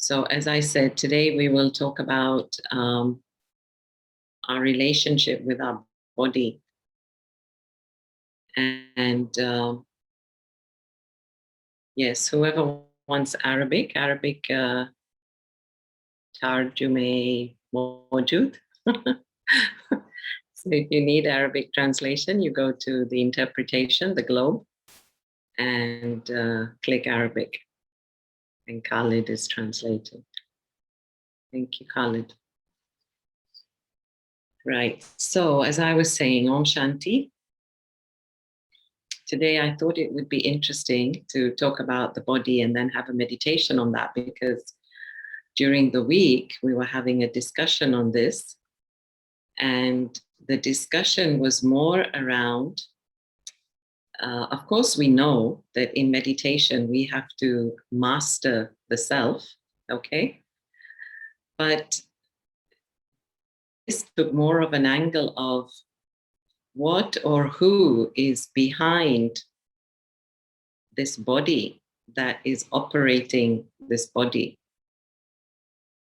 So as I said, today we will talk about our relationship with our body. And yes, whoever wants Arabic tarjume mawjood. So if you need Arabic translation, you go to the interpretation, the globe, and click Arabic. And Khalid is translating. Thank you, Khalid. Right. So as I was saying, Om Shanti. Today I thought it would be interesting to talk about the body and then have a meditation on that, because during the week we were having a discussion on this, and the discussion was more around, of course we know that in meditation we have to master the self, okay? But this took more of an angle of what or who is behind this body that is operating this body.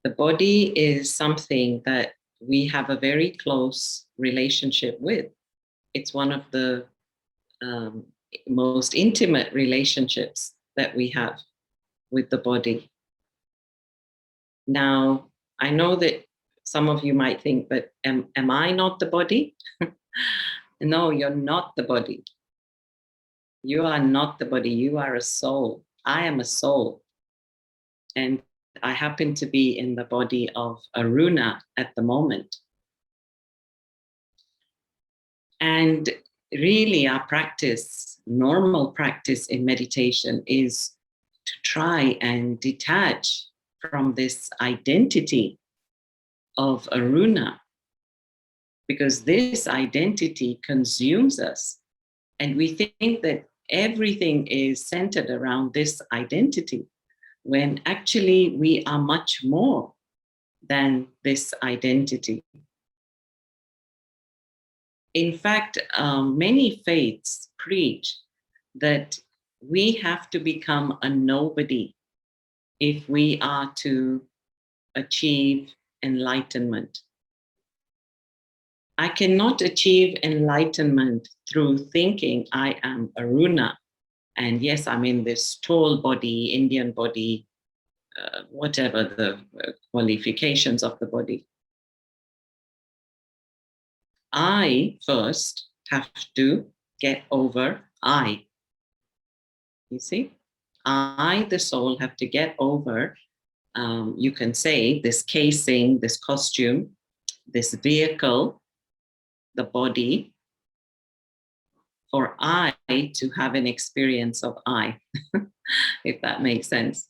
The body is something that we have a very close relationship with. It's one of the most intimate relationships that we have with the body. Now, I know that some of you might think, but am I not the body? No, you're not the body. You are not the body. You are a soul. I am a soul. And I happen to be in the body of Aruna at the moment. And really, our practice, normal practice in meditation, is to try and detach from this identity of Aruna, because this identity consumes us. And we think that everything is centered around this identity, when actually we are much more than this identity. In fact, many faiths preach that we have to become a nobody if we are to achieve enlightenment. I cannot achieve enlightenment through thinking I am Aruna, and yes, I'm in this tall body, Indian body, whatever the qualifications of the body. I first have to get over I. You see? I, the soul, have to get over, you can say, this casing, this costume, this vehicle, the body, for I to have an experience of I, if that makes sense.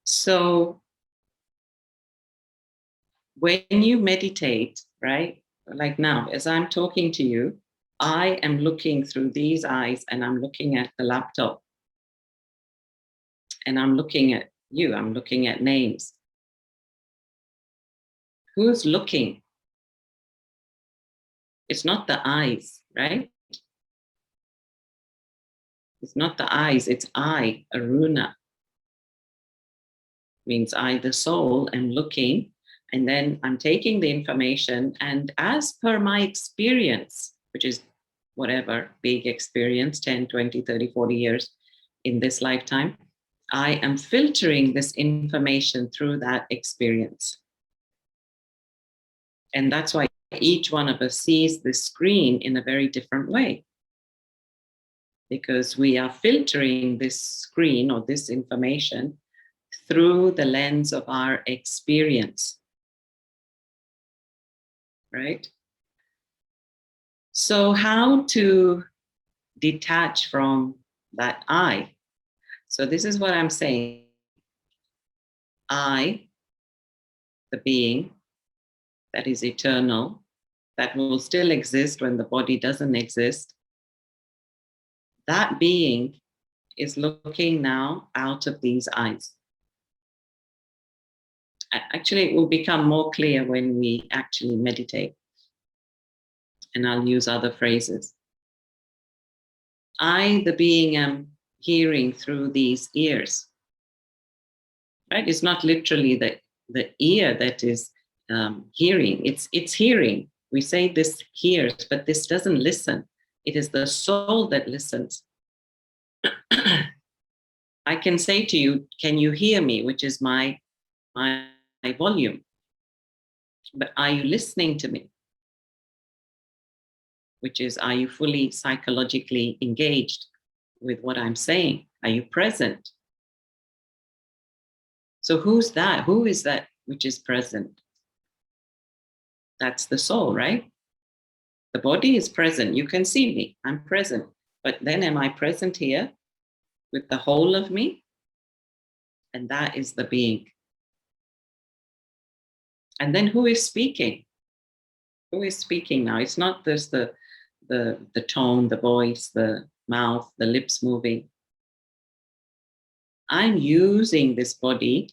So when you meditate, right, like now, as I'm talking to you, I am looking through these eyes and I'm looking at the laptop. And I'm looking at you, I'm looking at names. Who's looking? It's not the eyes, right? It's not the eyes, it's I, Aruna. Means I, the soul, am looking, and then I'm taking the information, and as per my experience, which is whatever, big experience, 10, 20, 30, 40 years in this lifetime, I am filtering this information through that experience. And that's why each one of us sees the screen in a very different way, because we are filtering this screen or this information through the lens of our experience, right? So how to detach from that I? So this is what I'm saying. I, the being that is eternal, that will still exist when the body doesn't exist, that being is looking now out of these eyes. Actually, it will become more clear when we actually meditate. And I'll use other phrases. I, the being, am hearing through these ears. right? It's not literally the ear that is hearing. It's hearing. We say this hears, but this doesn't listen. It is the soul that listens. I can say to you, can you hear me? Which is my volume. But are you listening to me? Which is, are you fully psychologically engaged with what I'm saying? Are you present? So who's that? Who is that which is present? That's the soul, right? The body is present. You can see me. I'm present. But then am I present here with the whole of me? And that is the being. And then who is speaking? Who is speaking now? It's not just the tone, the voice, the mouth, the lips moving. I'm using this body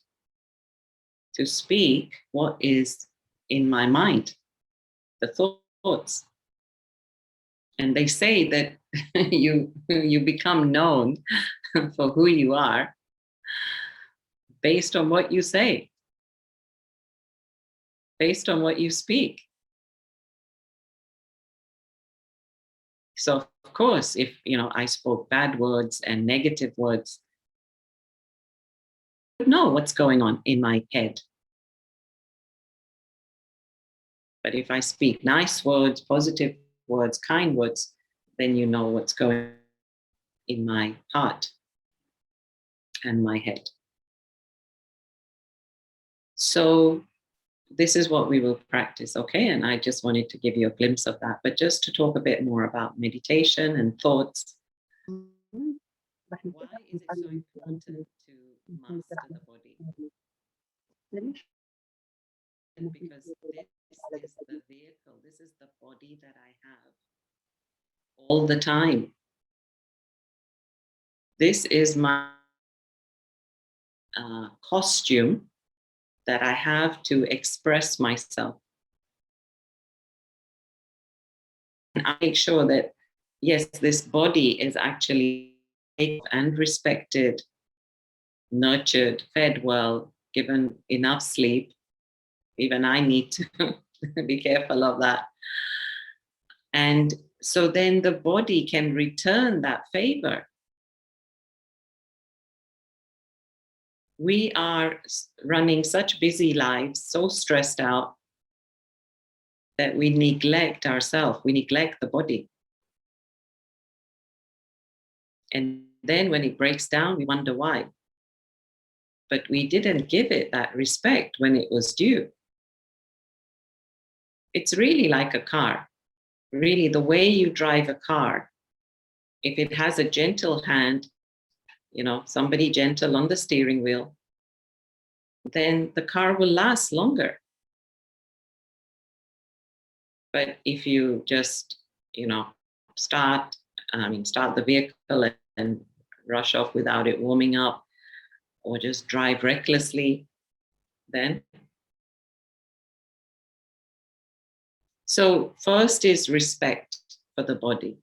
to speak what is in my mind, the thoughts. And they say that you become known for who you are based on what you say, based on what you speak. So of course, if I spoke bad words and negative words, I would know what's going on in my head. But if I speak nice words, positive words, kind words, then you know what's going on in my heart and my head. So this is what we will practice, okay? And I just wanted to give you a glimpse of that, but just to talk a bit more about meditation and thoughts. Why is it so important to master the body? Because this is the vehicle, this is the body that I have all the time. This is my costume that I have to express myself. And I make sure that, yes, this body is actually and respected, nurtured, fed well, given enough sleep. Even I need to be careful of that. And so then the body can return that favor. We are running such busy lives, so stressed out, that we neglect ourselves, we neglect the body. And then when it breaks down, we wonder why. But we didn't give it that respect when it was due. It's really like a car. Really, the way you drive a car, if it has a gentle hand, somebody gentle on the steering wheel, then the car will last longer. But if you just, start the vehicle and rush off without it warming up, or just drive recklessly, then. So first is respect for the body.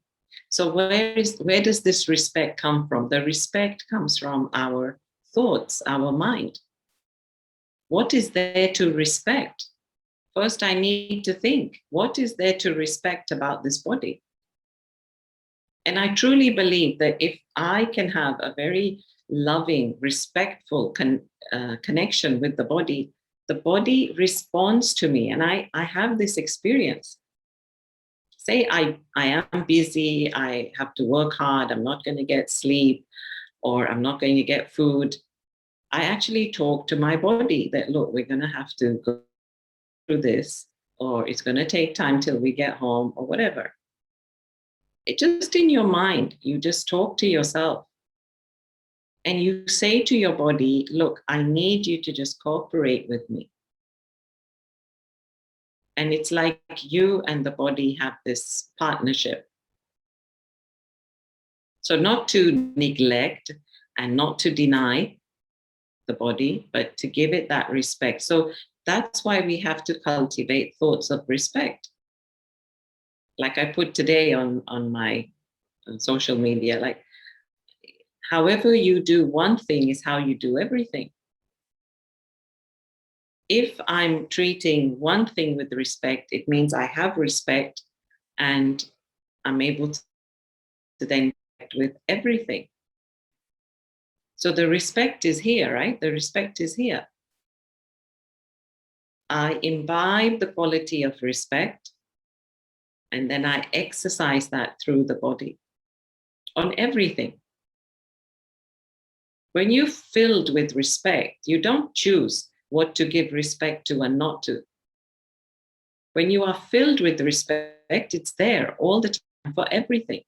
So where does this respect come from? The respect comes from our thoughts, our mind. What is there to respect? First, I need to think, what is there to respect about this body? And I truly believe that if I can have a very loving, respectful connection with the body responds to me. And I have this experience. Say I am busy, I have to work hard, I'm not going to get sleep, or I'm not going to get food. I actually talk to my body that, look, we're going to have to go through this, or it's going to take time till we get home, or whatever. It just in your mind, you just talk to yourself. And you say to your body, look, I need you to just cooperate with me. And it's like you and the body have this partnership. So not to neglect and not to deny the body, but to give it that respect. So that's why we have to cultivate thoughts of respect. Like I put today on my social media, like, however you do one thing is how you do everything. If I'm treating one thing with respect, it means I have respect and I'm able to then connect with everything. So the respect is here, right? The respect is here. I imbibe the quality of respect and then I exercise that through the body on everything. When you're filled with respect, you don't choose what to give respect to and not to. When you are filled with respect, it's there all the time for everything.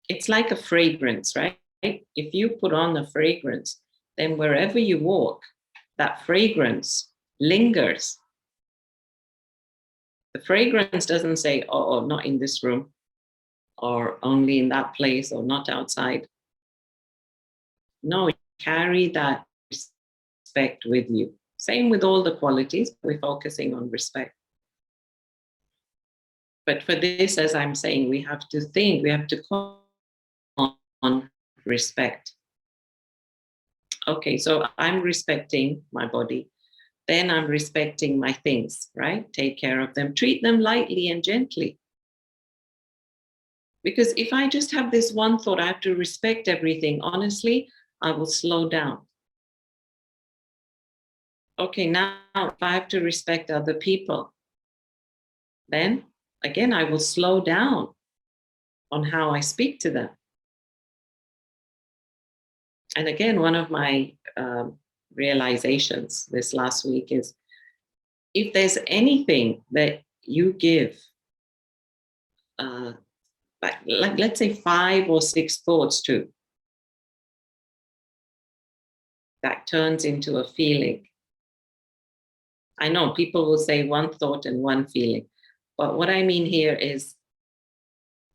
It's like a fragrance, right? If you put on a fragrance, then wherever you walk, that fragrance lingers. The fragrance doesn't say, oh, not in this room, or only in that place, or not outside. No, you carry that respect with you. Same with all the qualities, we're focusing on respect. But for this, as I'm saying, we have to think, we have to call on respect. Okay, so I'm respecting my body. Then I'm respecting my things, right? Take care of them, treat them lightly and gently. Because if I just have this one thought, I have to respect everything, honestly, I will slow down. Okay, now if I have to respect other people, then again, I will slow down on how I speak to them. And again, one of my realizations this last week is if there's anything that you give, like let's say 5 or 6 thoughts to, that turns into a feeling. I know people will say one thought and one feeling, but what I mean here is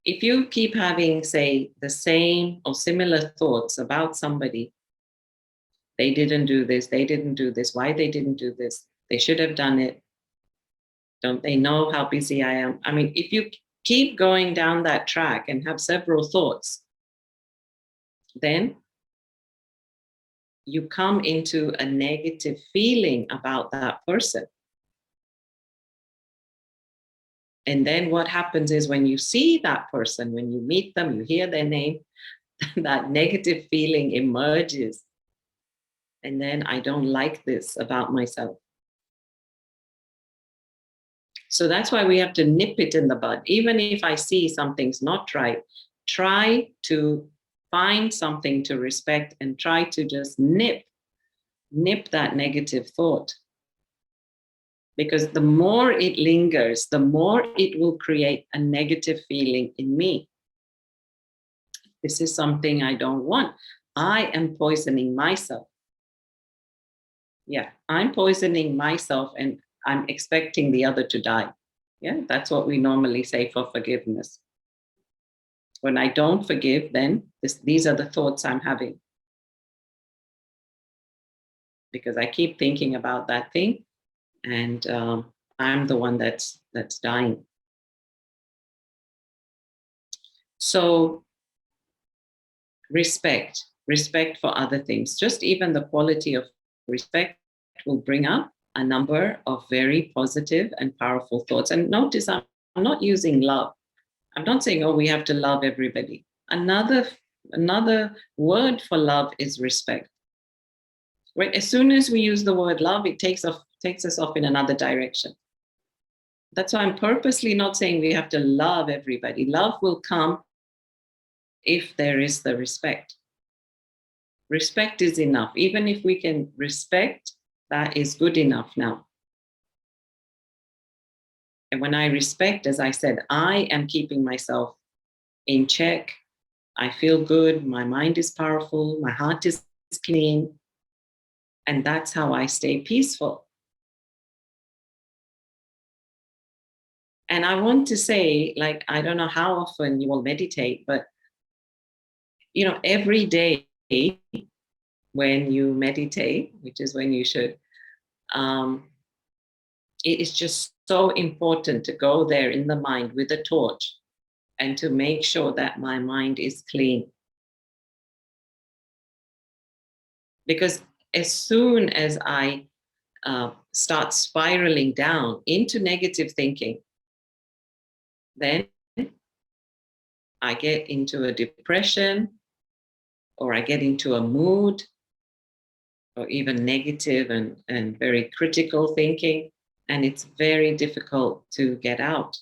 if you keep having, say, the same or similar thoughts about somebody, they didn't do this, they didn't do this, why they didn't do this, they should have done it, don't they know how busy I am? I mean, if you keep going down that track and have several thoughts, then you come into a negative feeling about that person. And then what happens is when you see that person, when you meet them, you hear their name, that negative feeling emerges. And then I don't like this about myself. So that's why we have to nip it in the bud. Even if I see something's not right, try to find something to respect and try to just nip that negative thought. Because the more it lingers, the more it will create a negative feeling in me. This is something I don't want. I am poisoning myself. Yeah, I'm poisoning myself and I'm expecting the other to die. Yeah, that's what we normally say for forgiveness. When I don't forgive, then these are the thoughts I'm having. Because I keep thinking about that thing and I'm the one that's dying. So respect for other things, just even the quality of respect will bring up a number of very positive and powerful thoughts. And notice I'm not using love. I'm not saying, oh, we have to love everybody. Another word for love is respect. Right? As soon as we use the word love, it takes us off in another direction. That's why I'm purposely not saying we have to love everybody. Love will come if there is the respect. Respect is enough. Even if we can respect, that is good enough now. And when I respect, as I said, I am keeping myself in check. I feel good. My mind is powerful. My heart is clean. And that's how I stay peaceful. And I want to say, like, I don't know how often you will meditate, but, every day when you meditate, which is when you should, it is just so important to go there in the mind with a torch and to make sure that my mind is clean. Because as soon as I start spiraling down into negative thinking, then I get into a depression, or I get into a mood, or even negative and very critical thinking. And it's very difficult to get out.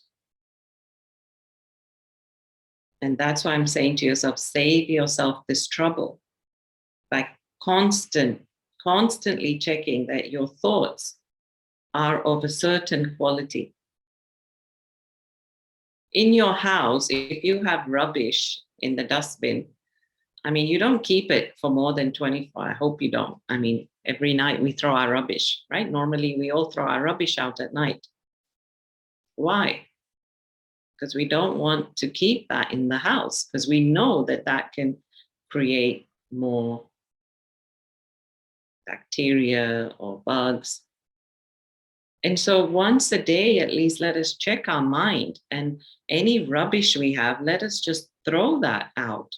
And that's why I'm saying to yourself, save yourself this trouble by constantly checking that your thoughts are of a certain quality. In your house, if you have rubbish in the dustbin, I mean, you don't keep it for more than 24. I hope you don't. I mean, every night we throw our rubbish, right? Normally we all throw our rubbish out at night. Why? Because we don't want to keep that in the house, because we know that that can create more bacteria or bugs. And so once a day, at least, let us check our mind, and any rubbish we have, let us just throw that out.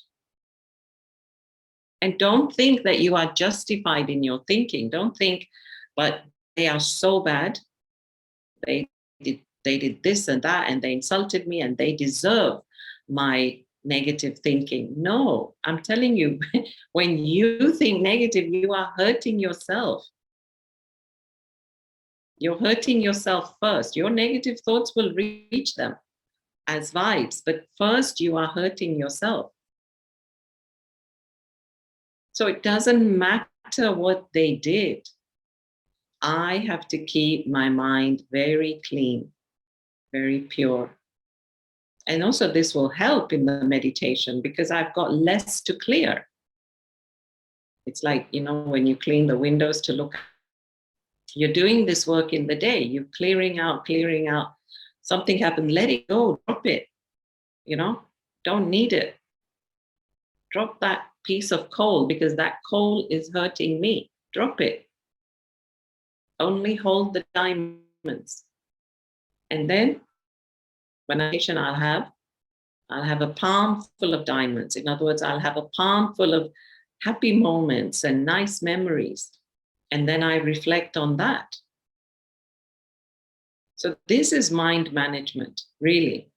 And don't think that you are justified in your thinking. Don't think, but they are so bad. They did this and that, and they insulted me, and they deserve my negative thinking. No, I'm telling you, when you think negative, you are hurting yourself. You're hurting yourself first. Your negative thoughts will reach them as vibes, but first you are hurting yourself. So it doesn't matter what they did. I have to keep my mind very clean, very pure. And also this will help in the meditation because I've got less to clear. It's like, when you clean the windows to look, you're doing this work in the day, you're clearing out. Something happened, let it go, drop it, don't need it. Drop that piece of coal because that coal is hurting me. Drop it. Only hold the diamonds. And then when I'll have a palm full of diamonds. In other words, I'll have a palm full of happy moments and nice memories. And then I reflect on that. So this is mind management, really.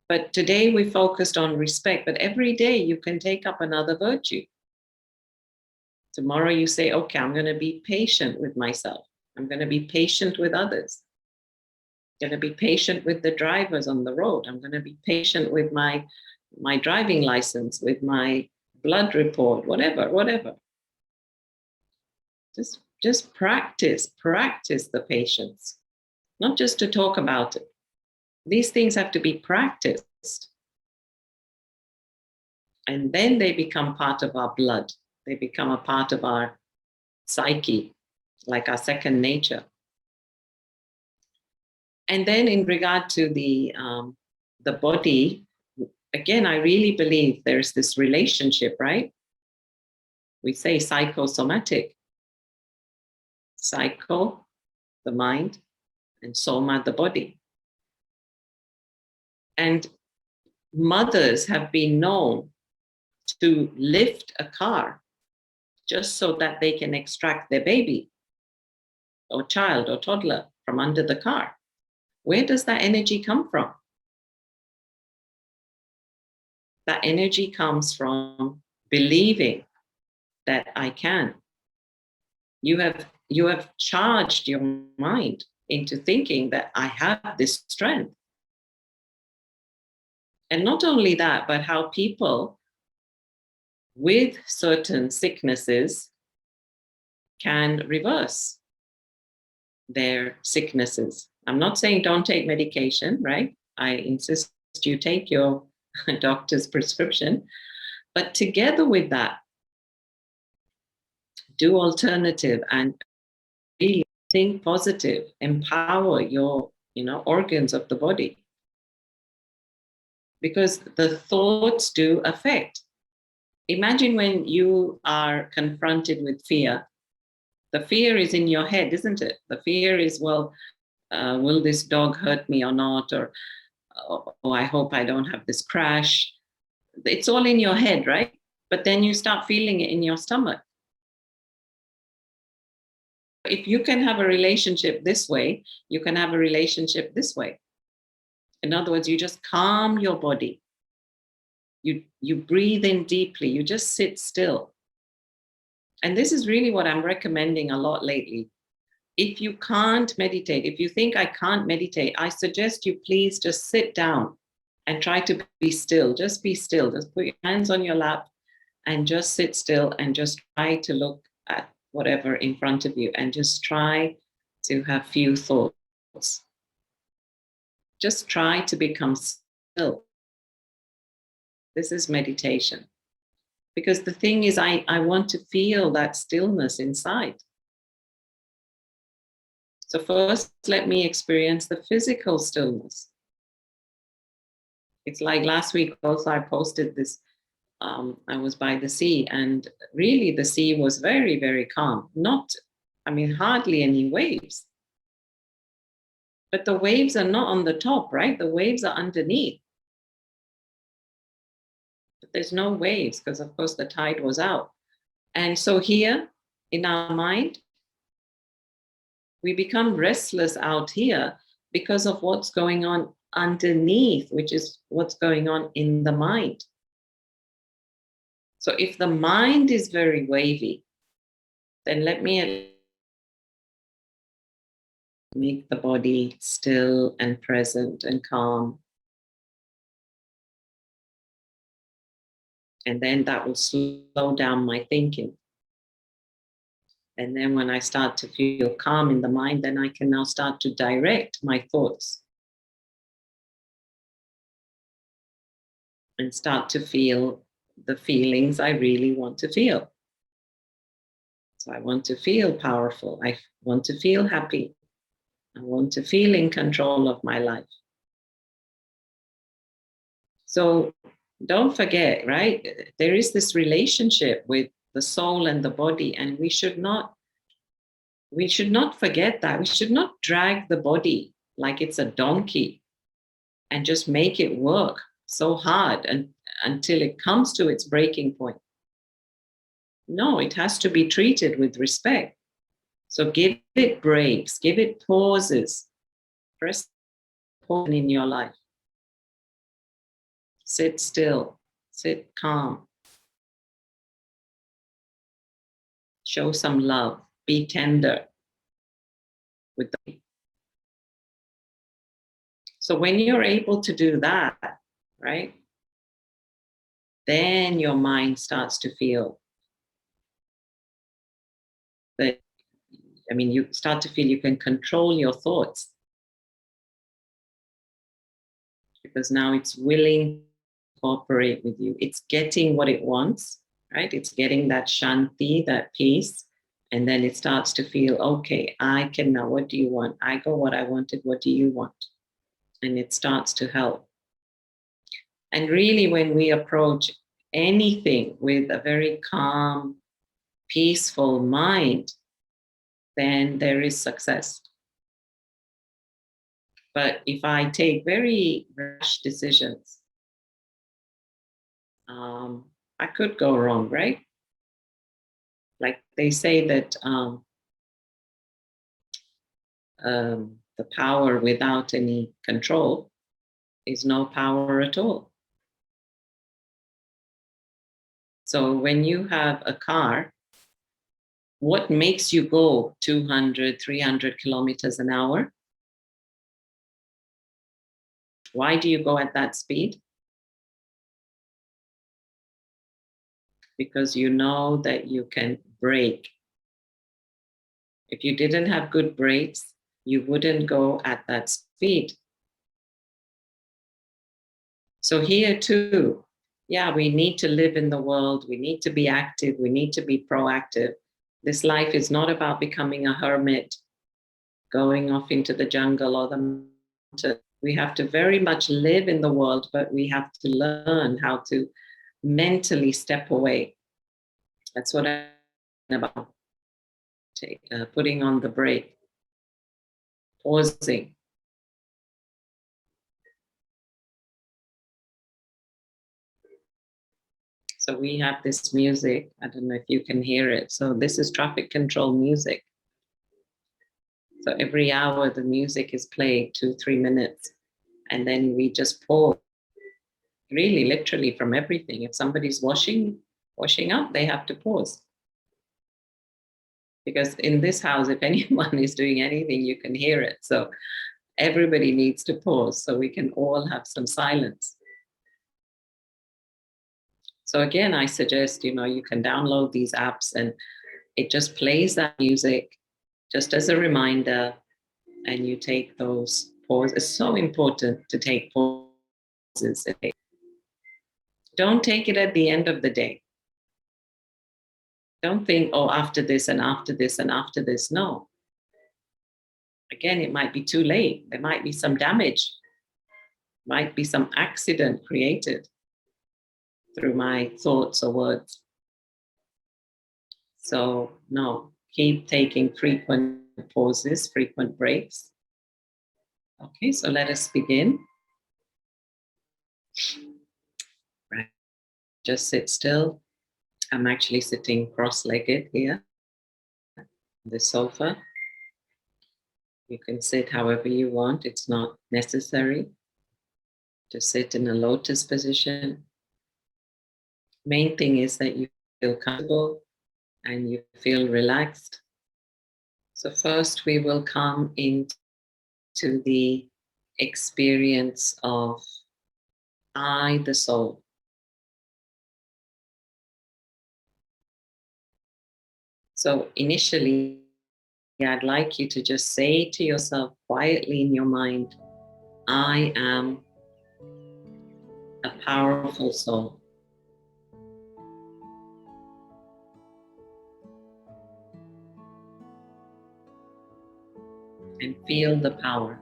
But today we focused on respect, but every day you can take up another virtue. Tomorrow you say, okay, I'm going to be patient with myself. I'm going to be patient with others. I'm going to be patient with the drivers on the road. I'm going to be patient with my driving license, with my blood report, whatever. Just practice the patience, not just to talk about it. These things have to be practiced. And then they become part of our blood. They become a part of our psyche, like our second nature. And then in regard to the body, again, I really believe there's this relationship, right? We say psychosomatic. Psycho, the mind, and soma, the body. And mothers have been known to lift a car just so that they can extract their baby or child or toddler from under the car. Where does that energy come from? That energy comes from believing that I can. You have charged your mind into thinking that I have this strength. And not only that, but how people with certain sicknesses can reverse their sicknesses. I'm not saying don't take medication, right? I insist you take your doctor's prescription. But together with that, do alternative and really think positive, empower your organs of the body. Because the thoughts do affect. Imagine when you are confronted with fear. The fear is in your head, isn't it? The fear is, will this dog hurt me or not? Or, oh, I hope I don't have this crash. It's all in your head, right? But then you start feeling it in your stomach. If you can have a relationship this way, you can have a relationship this way. In other words, you just calm your body. You breathe in deeply, you just sit still. And this is really what I'm recommending a lot lately. If you can't meditate, if you think I can't meditate, I suggest you please just sit down and try to be still. Just be still. Just put your hands on your lap and just sit still and just try to look at whatever in front of you and just try to have few thoughts. Just try to become still. This is meditation. Because the thing is, I want to feel that stillness inside. So first, let me experience the physical stillness. It's like last week also, I posted this. I was by the sea, and really the sea was very, very calm. Hardly any waves. But the waves are not on the top, right? The waves are underneath. But there's no waves because, of course, the tide was out. And so here in our mind, we become restless out here because of what's going on underneath, which is what's going on in the mind. So if the mind is very wavy, then let me make the body still and present and calm. And then that will slow down my thinking. And then when I start to feel calm in the mind, then I can now start to direct my thoughts and start to feel the feelings I really want to feel. So I want to feel powerful. I want to feel happy. I want to feel in control of my life. So don't forget, right? There is this relationship with the soul and the body, and we should not forget that. We should not drag the body like it's a donkey and just make it work so hard until it comes to its breaking point. No, it has to be treated with respect. So give it breaks, give it pauses. Press pause in your life. Sit still, sit calm. Show some love, be tender with them. So when you're able to do that, right, then your mind starts to feel that, you start to feel you can control your thoughts because now it's willing to cooperate with you. It's getting what it wants, right? It's getting that shanti, that peace. And then it starts to feel, okay, I can now, what do you want? I got what I wanted, what do you want? And it starts to help. And really, when we approach anything with a very calm, peaceful mind, then there is success. But if I take very rash decisions, I could go wrong, right? Like they say that the power without any control is no power at all. So when you have a car, what makes you go 200, 300 kilometers an hour? Why do you go at that speed? Because you know that you can brake. If you didn't have good brakes, you wouldn't go at that speed. So here too, yeah, we need to live in the world. We need to be active. We need to be proactive. This life is not about becoming a hermit, going off into the jungle or the mountain. We have to very much live in the world, but we have to learn how to mentally step away. That's what I'm about. Putting on the brake, pausing. So we have this music. I don't know if you can hear it. So this is traffic control music. So every hour the music is played 2-3 minutes, and then we just pause, really literally from everything. If somebody's washing up, they have to pause. Because in this house, if anyone is doing anything, you can hear it. So everybody needs to pause so we can all have some silence. So again, I suggest, you can download these apps and it just plays that music just as a reminder, and you take those pauses. It's so important to take pauses. Don't take it at the end of the day. Don't think, oh, after this and after this and after this. No. Again, it might be too late. There might be some damage, might be some accident created through my thoughts or words. So, no, keep taking frequent pauses, frequent breaks. Okay, so let us begin. Right. Just sit still. I'm actually sitting cross-legged here on the sofa. You can sit however you want. It's not necessary to sit in a lotus position. Main thing is that you feel comfortable and you feel relaxed. So first we will come into the experience of I, the soul. So initially, I'd like you to just say to yourself quietly in your mind, I am a powerful soul. And feel the power.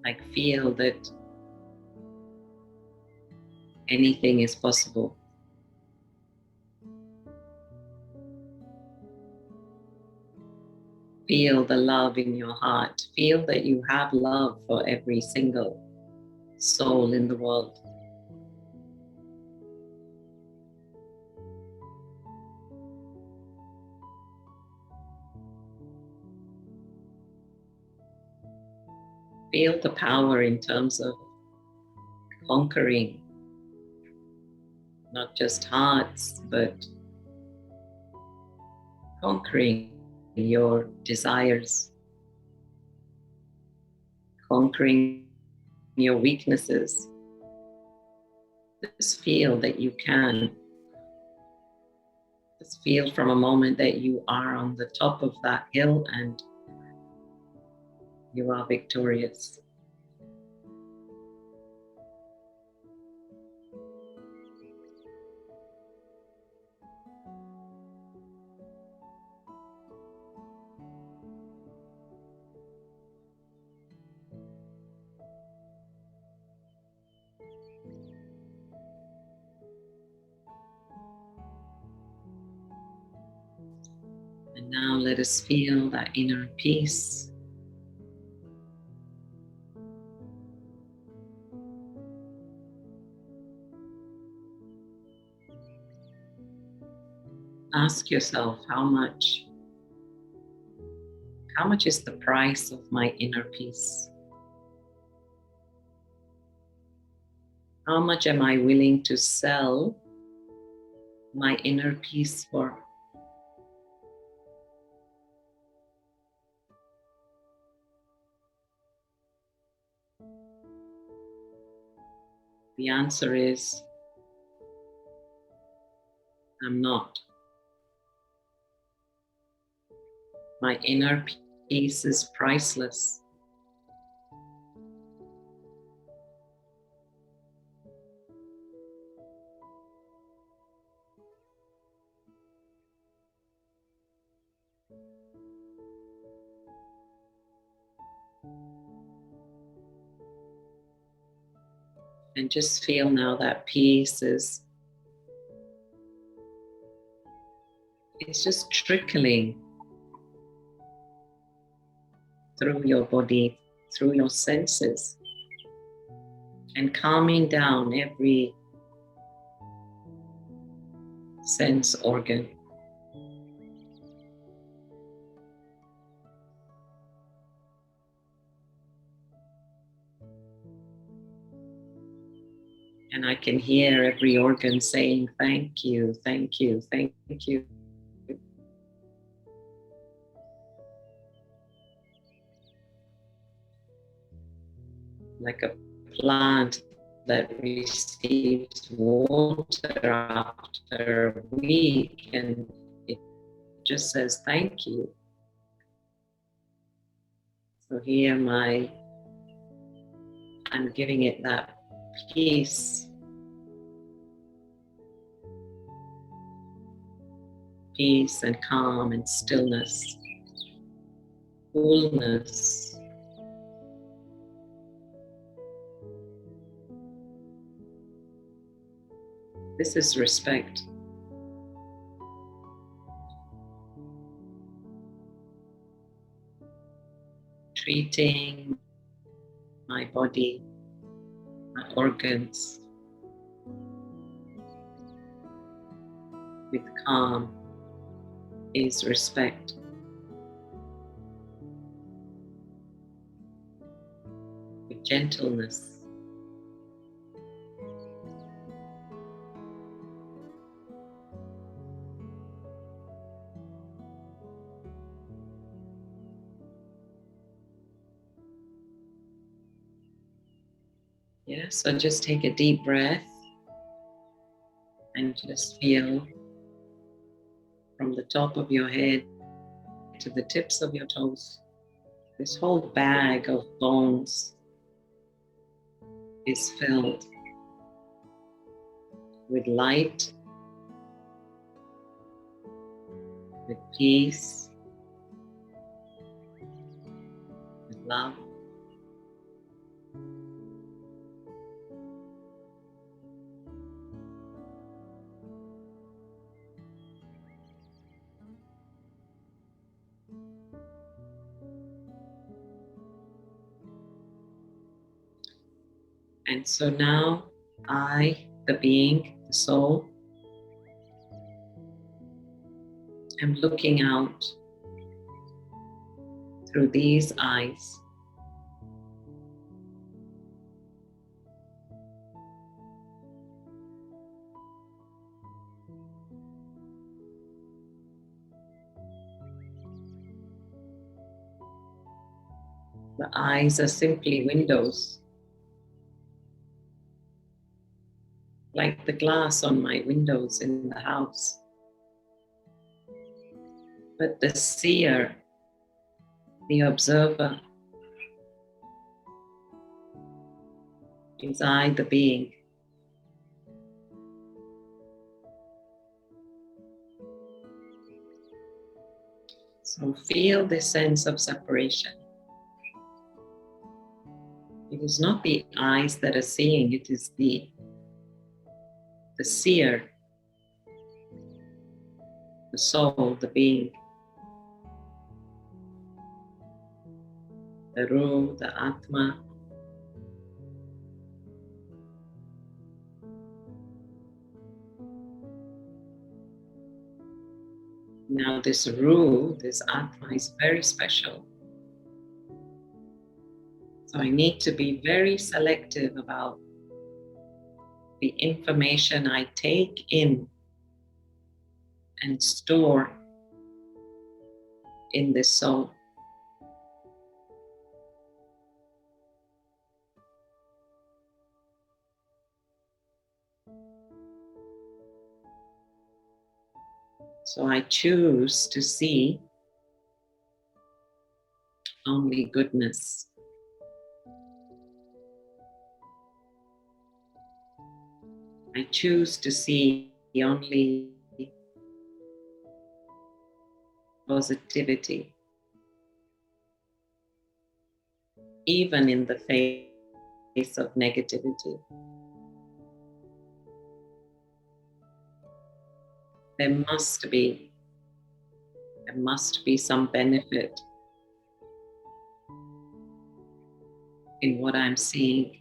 Like feel that anything is possible. Feel the love in your heart. Feel that you have love for every single soul in the world. Feel the power in terms of conquering not just hearts, but conquering your desires, conquering your weaknesses. Just feel that you can. Just feel from a moment that you are on the top of that hill and you are victorious. And now let us feel that inner peace. Ask yourself how much is the price of my inner peace? How much am I willing to sell my inner peace for? The answer is, I'm not. My inner peace is priceless. And just feel now that peace is, it's just trickling through your body, through your senses, and calming down every sense organ. And I can hear every organ saying, thank you, thank you, thank you. Like a plant that receives water after a week and it just says thank you. So here I'm giving it that peace, peace and calm and stillness, coolness. This is respect. Treating my body, my organs with calm is respect. With gentleness. Yeah, so just take a deep breath and just feel from the top of your head to the tips of your toes. This whole bag of bones is filled with light, with peace, with love. And so now I, the being, the soul, am looking out through these eyes. The eyes are simply windows, like the glass on my windows in the house. But the seer, the observer, is I, the being. So feel this sense of separation. It is not the eyes that are seeing, it is the seer, the soul, the being, the Ruh, the Atma. Now this Ruh, this Atma is very special. So I need to be very selective about the information I take in and store in this soul. So I choose to see only goodness. I choose to see only positivity, even in the face of negativity. There must be some benefit in what I'm seeing.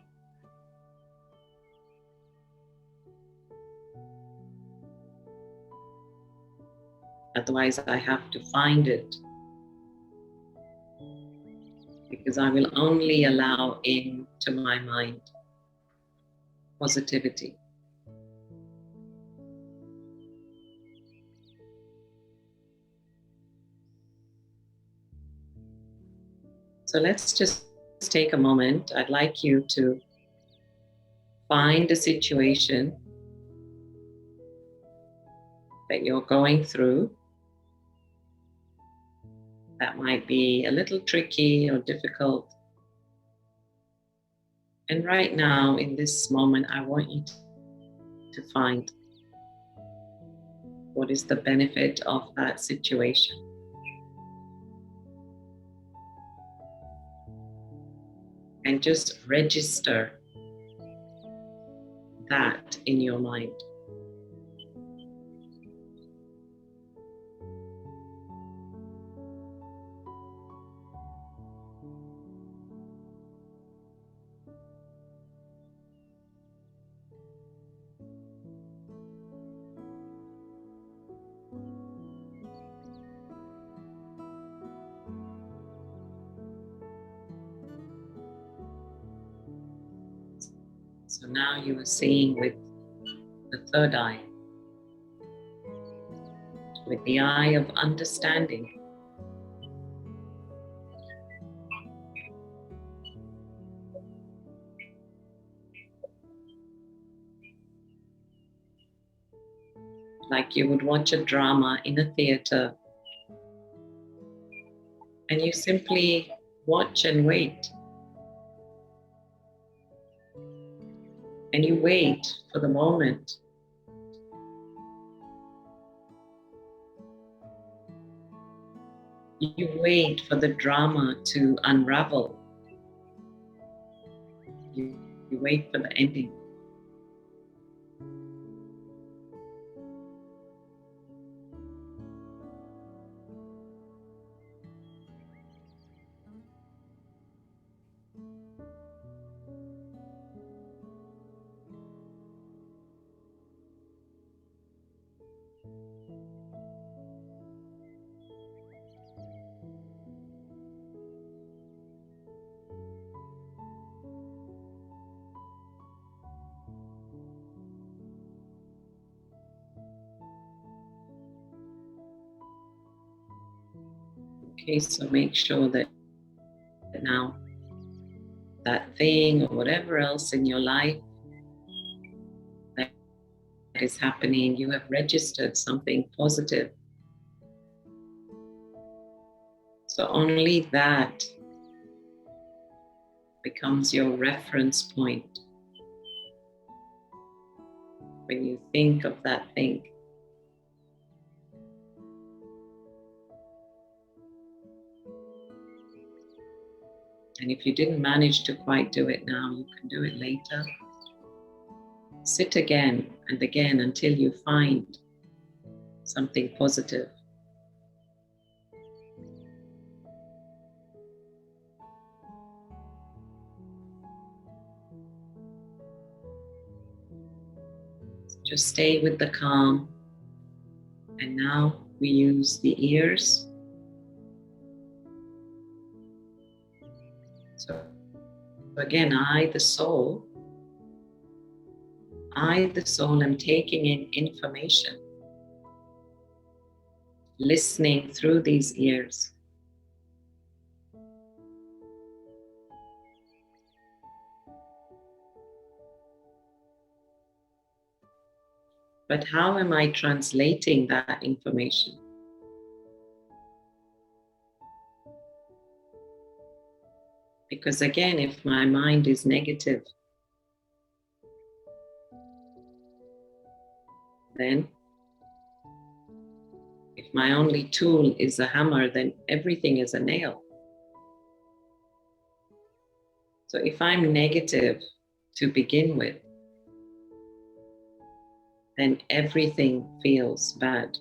Otherwise, I have to find it, because I will only allow into my mind positivity. So let's just take a moment. I'd like you to find a situation that you're going through that might be a little tricky or difficult. And right now, in this moment, I want you to find what is the benefit of that situation. And just register that in your mind. So now you are seeing with the third eye, with the eye of understanding. Like you would watch a drama in a theater, and you simply watch and wait. And you wait for the moment. You wait for the drama to unravel. You wait for the ending. Okay, so make sure that now that thing or whatever else in your life that is happening, you have registered something positive. So only that becomes your reference point when you think of that thing. And if you didn't manage to quite do it now, you can do it later. Sit again and again until you find something positive. Just stay with the calm. And now we use the ears. So again, I, the soul, am taking in information, listening through these ears. But how am I translating that information? Because again, if my mind is negative, then if my only tool is a hammer, then everything is a nail. So if I'm negative to begin with, then everything feels bad.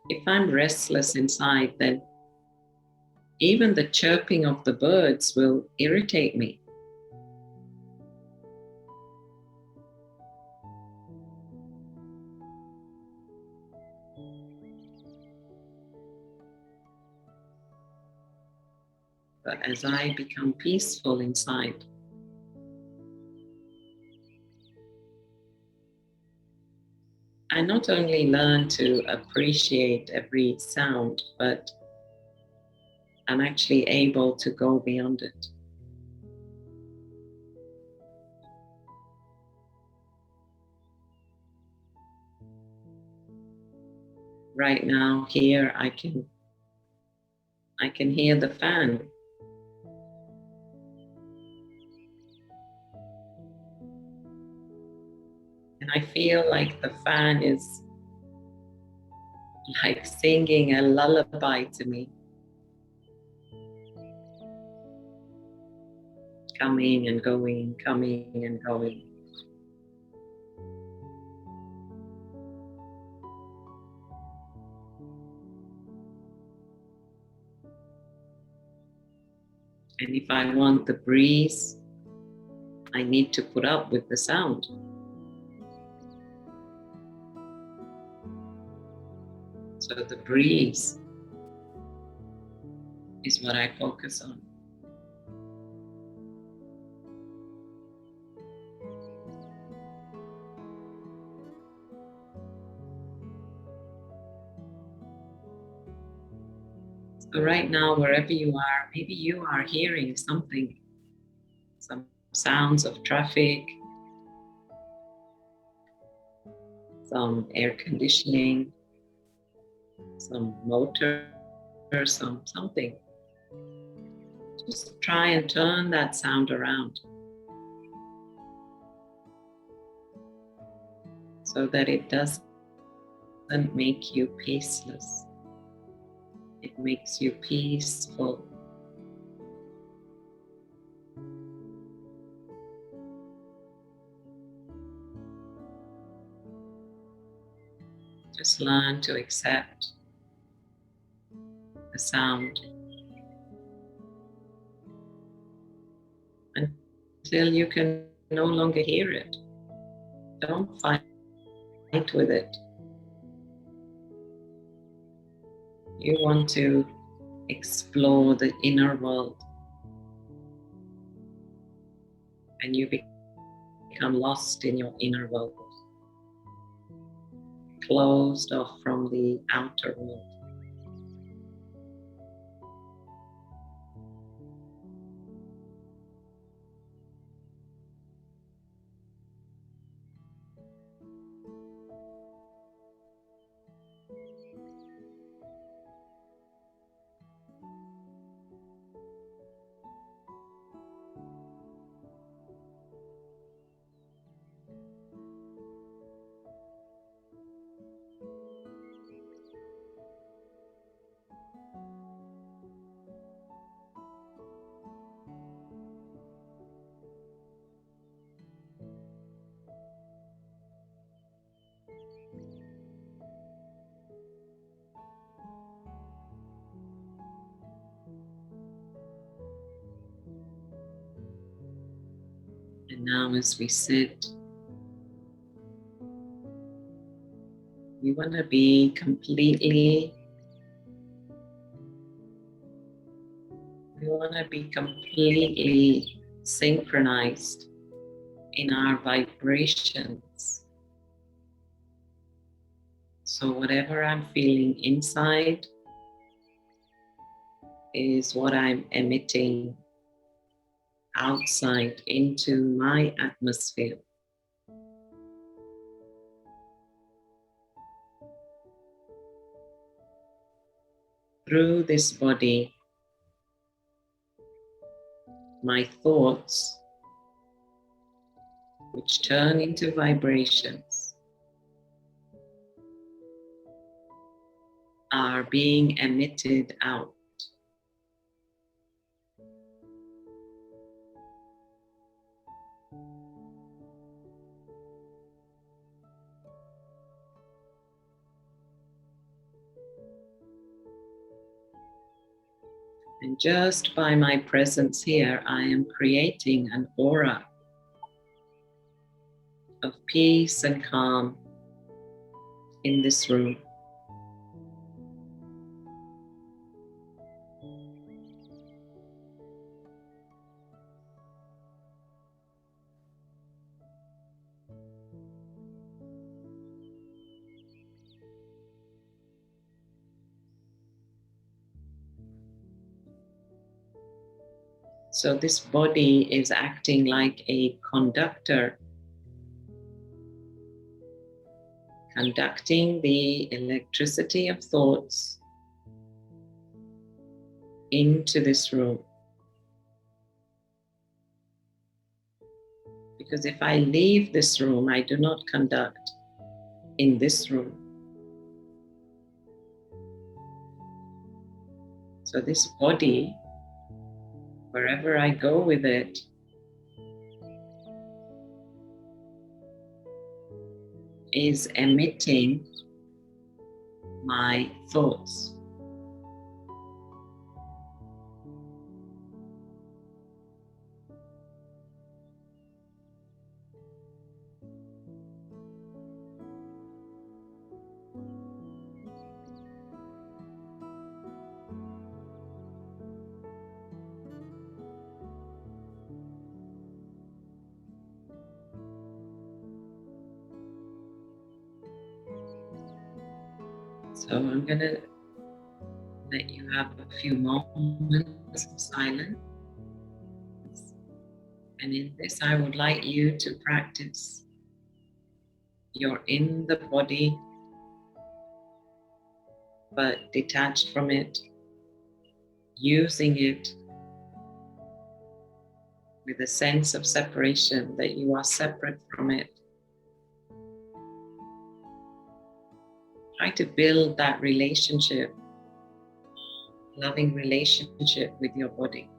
If I'm restless inside, then even the chirping of the birds will irritate me. But as I become peaceful inside, I not only learn to appreciate every sound, but I'm actually able to go beyond it. Right now, here I can hear the fan. And I feel like the fan is like singing a lullaby to me. Coming and going, coming and going. And if I want the breeze, I need to put up with the sound. So the breeze is what I focus on. So right now, wherever you are, maybe you are hearing something, some sounds of traffic, some air conditioning, some motor, something. Just try and turn that sound around so that it doesn't make you peaceless. It makes you peaceful. Just learn to accept the sound until you can no longer hear it. Don't fight with it. You want to explore the inner world, and you become lost in your inner world, closed off from the outer world. And now as we sit, we want to be completely synchronized in our vibrations. So whatever I'm feeling inside is what I'm emitting outside into my atmosphere. Through this body, my thoughts, which turn into vibrations, are being emitted out. And just by my presence here, I am creating an aura of peace and calm in this room. So this body is acting like a conductor, conducting the electricity of thoughts into this room. Because if I leave this room, I do not conduct in this room. So this body, wherever I go with it, is emitting my thoughts. So I'm going to let you have a few moments of silence. And in this, I would like you to practice. You're in the body, but detached from it, using it with a sense of separation, that you are separate from it. Try to build that relationship, loving relationship with your body.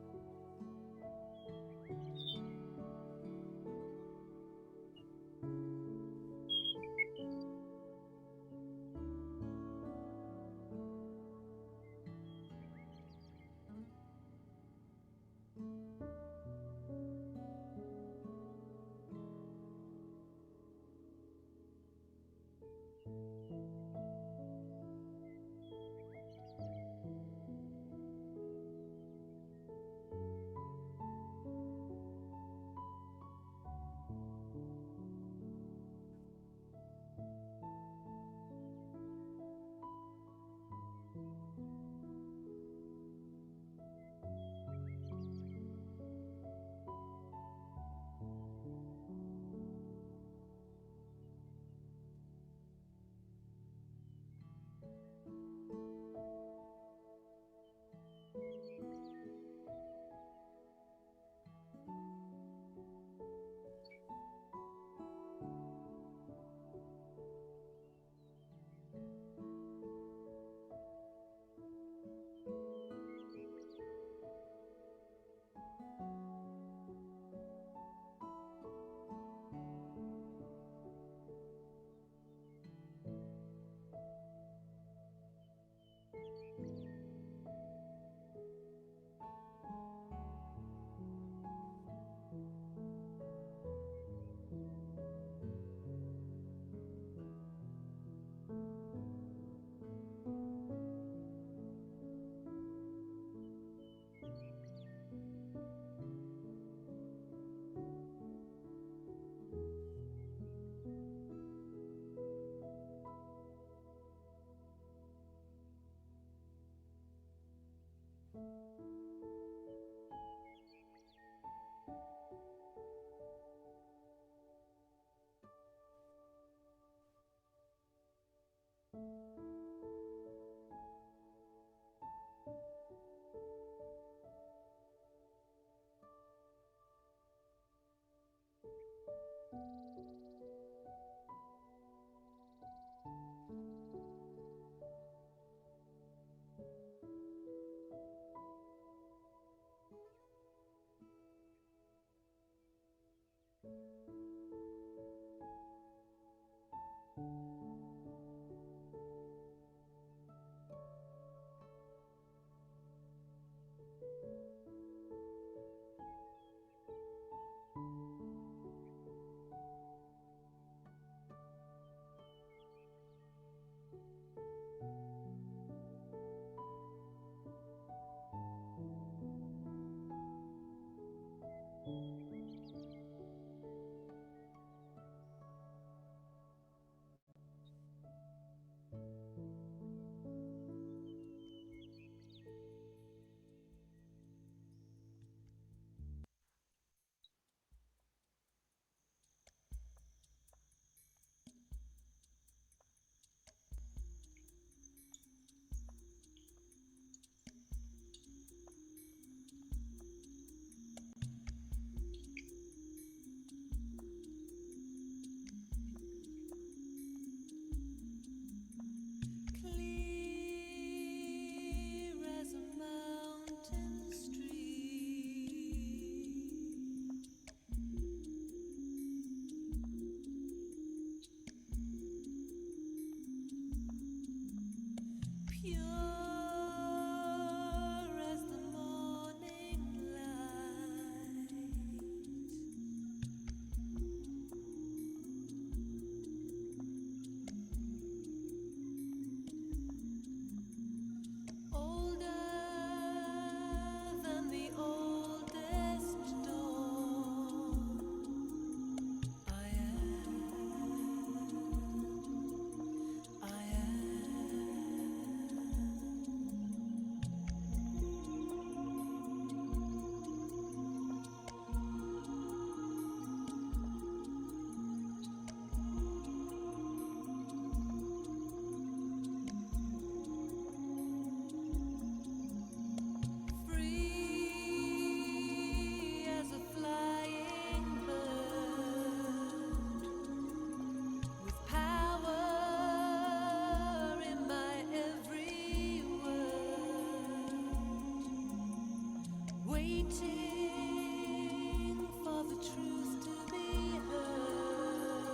for the truth to be heard.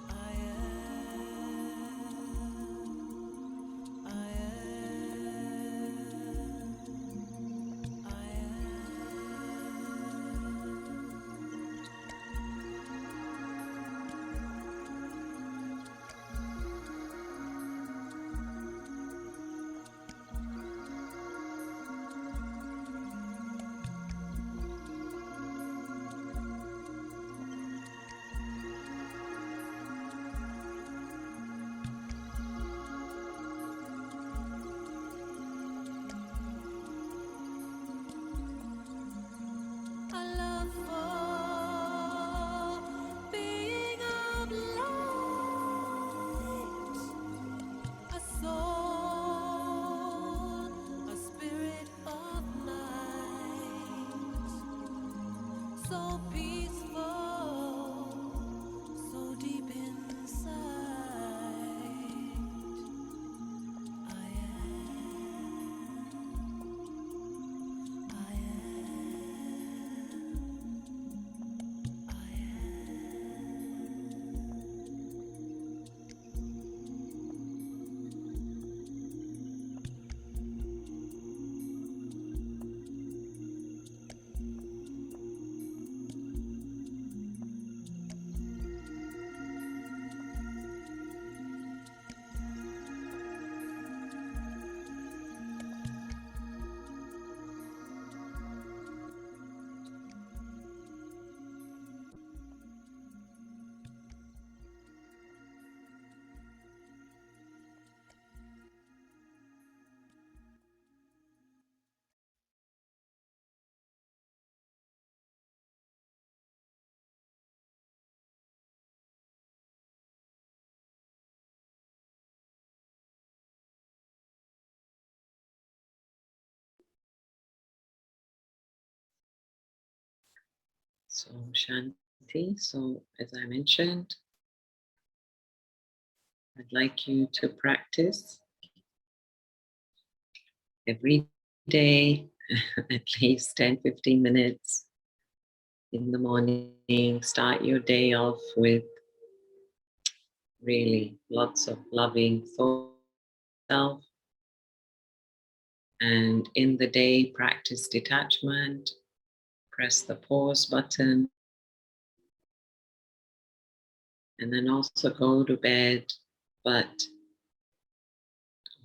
I am, I am, I love for being of light, a soul, a spirit of light, so peaceful, so deep inside. I am, I am, I So, Shanti, so as I mentioned, I'd like you to practice every day, at least 10-15 minutes in the morning. Start your day off with really lots of loving thoughts. And in the day, practice detachment, press the pause button, and then also go to bed, but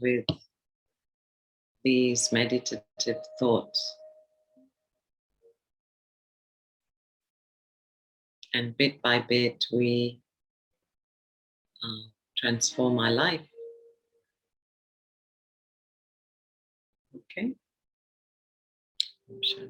with these meditative thoughts. And bit by bit, we transform our life. Okay? Sure.